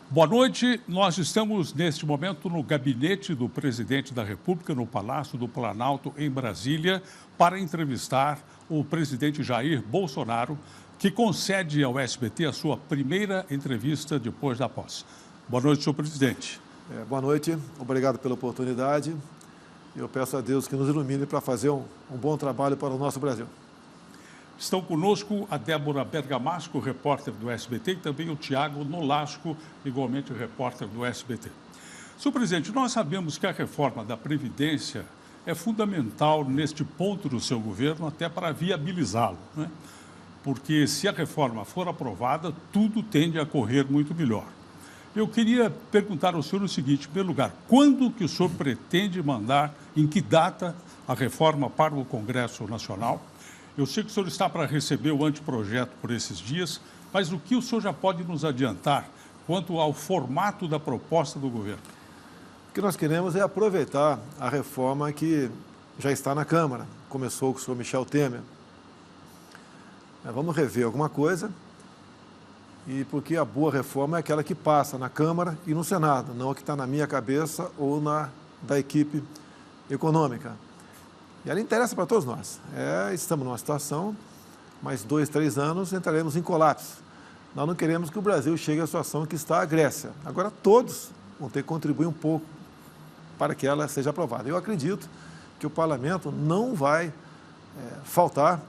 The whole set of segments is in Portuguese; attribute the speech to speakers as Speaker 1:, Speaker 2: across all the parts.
Speaker 1: Boa noite. Nós estamos, neste momento, no gabinete do presidente da República, no Palácio do Planalto, em Brasília, para entrevistar o presidente Jair Bolsonaro, que concede ao SBT a sua primeira entrevista depois da posse. Boa noite, senhor presidente.
Speaker 2: Boa noite, obrigado pela oportunidade. Eu peço a Deus que nos ilumine para fazer um bom trabalho para o nosso Brasil.
Speaker 1: Estão conosco a Débora Bergamasco, repórter do SBT, e também o Tiago Nolasco, igualmente repórter do SBT. Senhor presidente, nós sabemos que a reforma da Previdência é fundamental neste ponto do seu governo, até para viabilizá-lo, né? Porque se a reforma for aprovada, tudo tende a correr muito melhor. Eu queria perguntar ao senhor o seguinte, em primeiro lugar, quando que o senhor pretende mandar, em que data, a reforma para o Congresso Nacional? Eu sei que o senhor está para receber o anteprojeto por esses dias, mas o que o senhor já pode nos adiantar quanto ao formato da proposta do governo?
Speaker 2: O que nós queremos é aproveitar a reforma que já está na Câmara, começou com o senhor Michel Temer. Vamos rever alguma coisa, e porque a boa reforma é aquela que passa na Câmara e no Senado, não a que está na minha cabeça ou da equipe econômica. E ela interessa para todos nós. Estamos numa situação, mais 2, 3 anos, entraremos em colapso. Nós não queremos que o Brasil chegue à situação que está a Grécia. Agora, todos vão ter que contribuir um pouco para que ela seja aprovada. Eu acredito que o Parlamento não vai faltar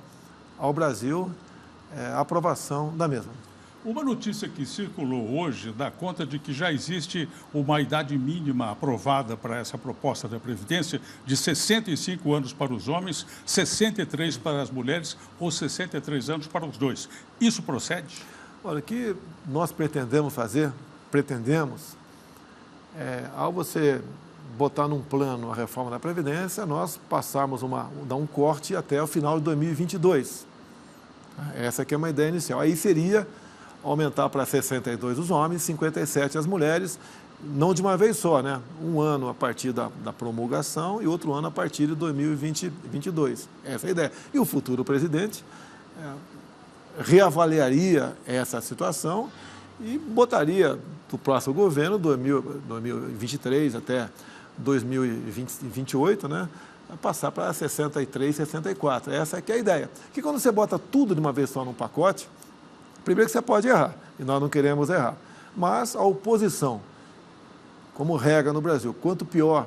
Speaker 2: ao Brasil a aprovação da mesma.
Speaker 1: Uma notícia que circulou hoje dá conta de que já existe uma idade mínima aprovada para essa proposta da Previdência de 65 anos para os homens, 63 para as mulheres ou 63 anos para os dois. Isso procede?
Speaker 2: Olha, o que nós pretendemos fazer, ao você botar num plano a reforma da Previdência, nós passarmos dar um corte até o final de 2022. Essa aqui é uma ideia inicial. Aí seria aumentar para 62 os homens, 57 as mulheres, não de uma vez só, né? Um ano a partir da promulgação e outro ano a partir de 2022. Essa é a ideia. E o futuro presidente reavaliaria essa situação e botaria para o próximo governo, 2023 até 2028, né? Passar para 63, 64. Essa aqui é a ideia. Que quando você bota tudo de uma vez só num pacote, primeiro que você pode errar, e nós não queremos errar. Mas a oposição, como regra no Brasil, quanto pior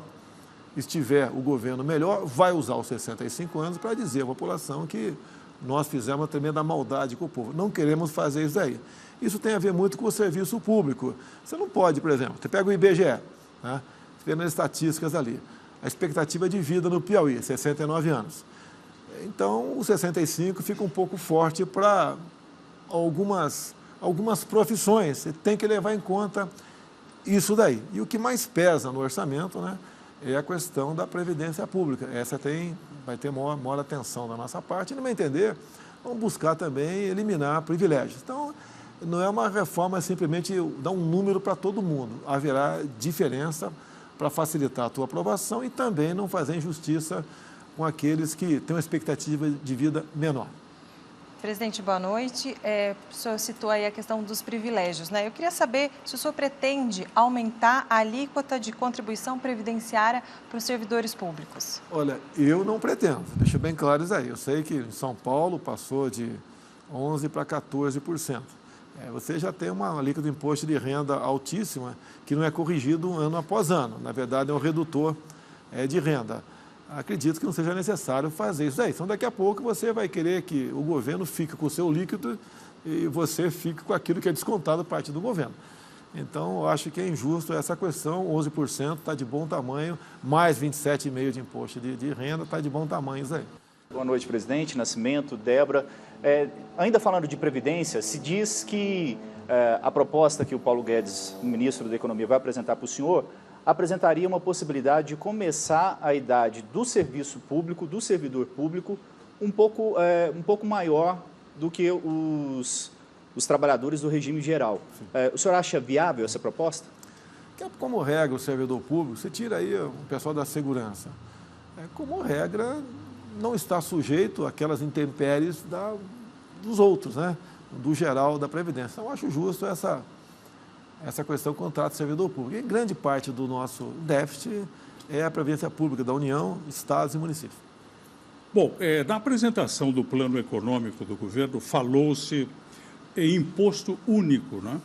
Speaker 2: estiver o governo melhor, vai usar os 65 anos para dizer à população que nós fizemos uma tremenda maldade com o povo. Não queremos fazer isso aí. Isso tem a ver muito com o serviço público. Você não pode, por exemplo, você pega o IBGE, né? Você vê nas estatísticas ali, a expectativa de vida no Piauí, 69 anos. Então, o 65 fica um pouco forte para algumas profissões. Você tem que levar em conta isso daí. E o que mais pesa no orçamento, né, é a questão da Previdência Pública. Essa vai ter maior atenção da nossa parte. E, no meu entender, vamos buscar também eliminar privilégios. Então, não é uma reforma simplesmente dar um número para todo mundo. Haverá diferença para facilitar a tua aprovação e também não fazer injustiça com aqueles que têm uma expectativa de vida menor.
Speaker 3: Presidente, boa noite. O senhor citou aí a questão dos privilégios, né? Eu queria saber se o senhor pretende aumentar a alíquota de contribuição previdenciária para os servidores públicos.
Speaker 2: Olha, eu não pretendo, deixa bem claro isso aí. Eu sei que em São Paulo passou de 11% para 14%. Você já tem uma alíquota de imposto de renda altíssima que não é corrigido ano após ano. Na verdade, é um redutor de renda. Acredito que não seja necessário fazer isso aí. Então, daqui a pouco, você vai querer que o governo fique com o seu líquido e você fique com aquilo que é descontado parte do governo. Então, eu acho que é injusto essa questão. 11% está de bom tamanho, mais 27,5% de imposto de renda, está de bom tamanho isso aí.
Speaker 4: Boa noite, presidente. Nascimento, Débora. Ainda falando de Previdência, se diz que a proposta que o Paulo Guedes, o ministro da Economia, vai apresentar para o senhor, apresentaria uma possibilidade de começar a idade do serviço público, do servidor público, um pouco maior do que os trabalhadores do regime geral. O senhor acha viável essa proposta?
Speaker 2: Como regra, o servidor público, você tira aí o pessoal da segurança. Como regra, não está sujeito àquelas intempéries dos outros, né? Do geral da Previdência. Então, eu acho justo essa questão do contrato de servidor público. E grande parte do nosso déficit é a Previdência Pública da União, Estados e municípios.
Speaker 1: Bom, na apresentação do plano econômico do governo, falou-se em imposto único, né?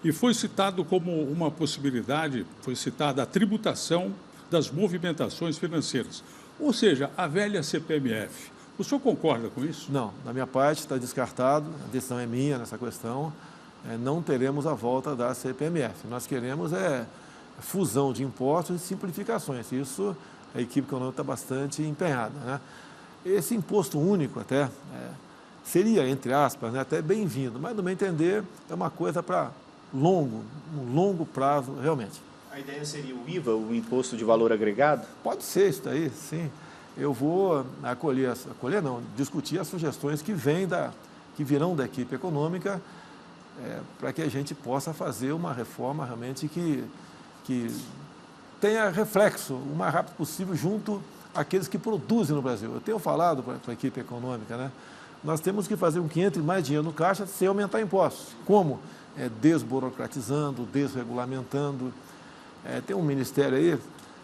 Speaker 1: E foi citado como uma possibilidade, foi citada a tributação das movimentações financeiras, ou seja, a velha CPMF. O senhor concorda com isso?
Speaker 2: Não, da minha parte está descartado, a decisão é minha nessa questão, não teremos a volta da CPMF. Nós queremos fusão de impostos e simplificações. Isso a equipe econômica está bastante empenhada, né? Esse imposto único até seria, entre aspas, né, até bem-vindo, mas no meu entender é uma coisa para um longo prazo realmente.
Speaker 4: A ideia seria o IVA, o Imposto de Valor Agregado?
Speaker 2: Pode ser isso daí, sim. Eu vou discutir as sugestões que virão da equipe econômica para que a gente possa fazer uma reforma realmente que tenha reflexo o mais rápido possível junto àqueles que produzem no Brasil. Eu tenho falado para a equipe econômica, né? Nós temos que fazer com que entre mais dinheiro no caixa sem aumentar impostos. Como? Desburocratizando, desregulamentando. Tem um ministério aí,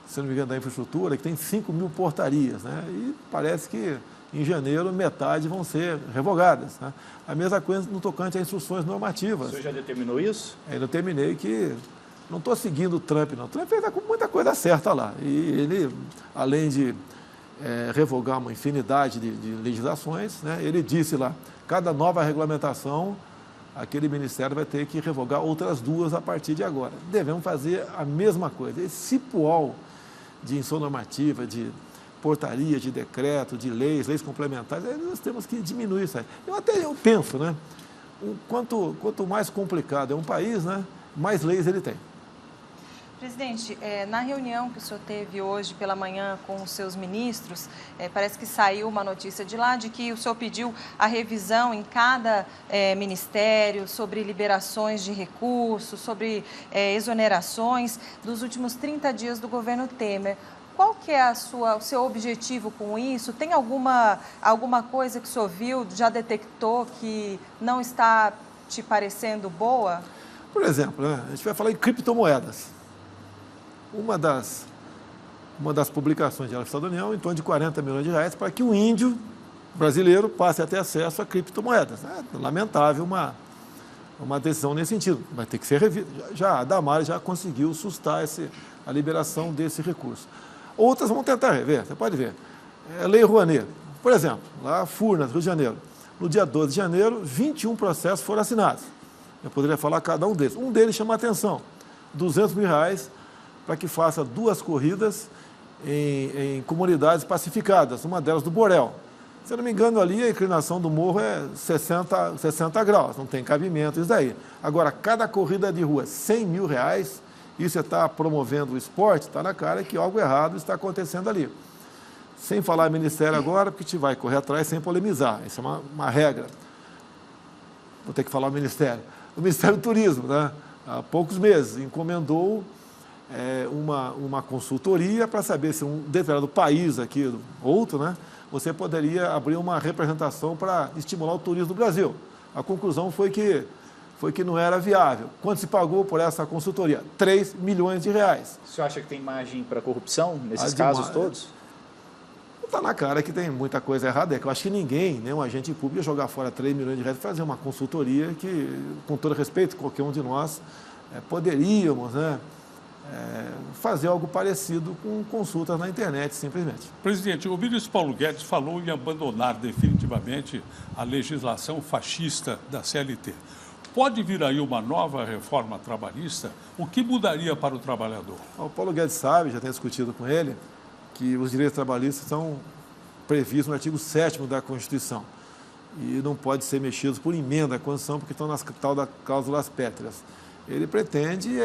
Speaker 2: se não me engano, da infraestrutura, que tem 5 mil portarias, né? E parece que em janeiro metade vão ser revogadas, né? A mesma coisa no tocante a instruções normativas.
Speaker 4: O senhor já determinou isso?
Speaker 2: Eu determinei que não estou seguindo o Trump, não. O Trump fez muita coisa certa lá. E ele, além de revogar uma infinidade de legislações, né, ele disse lá, cada nova regulamentação, aquele ministério vai ter que revogar outras 2 a partir de agora. Devemos fazer a mesma coisa. Esse cipual de instrução normativa, de portaria, de decreto, de leis complementares, nós temos que diminuir isso aí. Eu penso, né? Quanto mais complicado é um país, né, mais leis ele tem.
Speaker 3: Presidente, na reunião que o senhor teve hoje pela manhã com os seus ministros, parece que saiu uma notícia de lá de que o senhor pediu a revisão em cada ministério sobre liberações de recursos, sobre exonerações dos últimos 30 dias do governo Temer. Qual que é o seu objetivo com isso? Tem alguma coisa que o senhor viu, já detectou que não está te parecendo boa?
Speaker 2: Por exemplo, né, a gente vai falar em criptomoedas. Uma das publicações de Estado da União, em torno de 40 milhões de reais, para que o índio brasileiro passe a ter acesso a criptomoedas. É lamentável uma decisão nesse sentido, vai ter que ser revista. A Damares já conseguiu sustar a liberação desse recurso. Outras vão tentar rever, você pode ver. Lei Rouanet, por exemplo, lá Furnas, Rio de Janeiro. No dia 12 de janeiro, 21 processos foram assinados. Eu poderia falar cada um deles. Um deles chama a atenção, R$200 mil para que faça 2 corridas em comunidades pacificadas, uma delas do Borel. Se eu não me engano, ali a inclinação do morro é 60 graus, não tem cabimento, isso daí. Agora, cada corrida de rua, R$100 mil, isso está promovendo o esporte, está na cara que algo errado está acontecendo ali. Sem falar ministério agora, porque a gente vai correr atrás sem polemizar, isso é uma regra. Vou ter que falar o Ministério. O Ministério do Turismo, né, há poucos meses, encomendou uma consultoria para saber se um determinado país aqui, outro, né, você poderia abrir uma representação para estimular o turismo do Brasil. A conclusão foi que não era viável. Quanto se pagou por essa consultoria? R$3 milhões. O
Speaker 4: senhor acha que tem margem para corrupção nesses casos todos?
Speaker 2: Está na cara que tem muita coisa errada. É que eu acho que ninguém, nenhum agente público, ia jogar fora R$3 milhões e fazer uma consultoria que, com todo respeito, qualquer um de nós poderíamos, né, fazer algo parecido com consultas na internet, simplesmente.
Speaker 1: Presidente, o ministro Paulo Guedes falou em abandonar definitivamente a legislação fascista da CLT. Pode vir aí uma nova reforma trabalhista? O que mudaria para o trabalhador?
Speaker 2: O Paulo Guedes sabe, já tem discutido com ele, que os direitos trabalhistas estão previstos no artigo 7º da Constituição e não pode ser mexidos por emenda à Constituição porque estão nas tal das cláusulas pétreas. Ele pretende,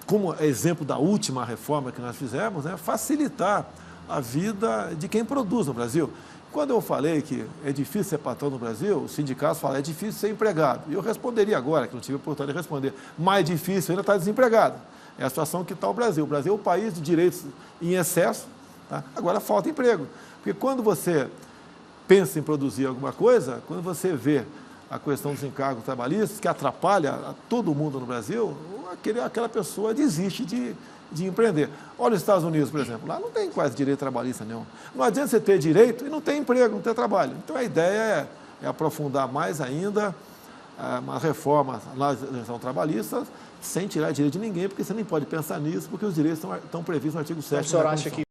Speaker 2: como exemplo da última reforma que nós fizemos, facilitar a vida de quem produz no Brasil. Quando eu falei que é difícil ser patrão no Brasil, os sindicatos falam, é difícil ser empregado. E eu responderia agora, que não tive a oportunidade de responder, mais difícil ainda estar desempregado. É a situação que está o Brasil. O Brasil é um país de direitos em excesso, tá? Agora falta emprego. Porque quando você pensa em produzir alguma coisa, quando você vê a questão dos encargos trabalhistas, que atrapalha a todo mundo no Brasil, aquela pessoa desiste de empreender. Olha os Estados Unidos, por exemplo, lá não tem quase direito trabalhista nenhum. Não adianta você ter direito e não ter emprego, não ter trabalho. Então a ideia é aprofundar mais ainda uma reforma na legislação trabalhista, sem tirar direito de ninguém, porque você nem pode pensar nisso, porque os direitos estão previstos no artigo 7º.
Speaker 4: Então, o senhor acha que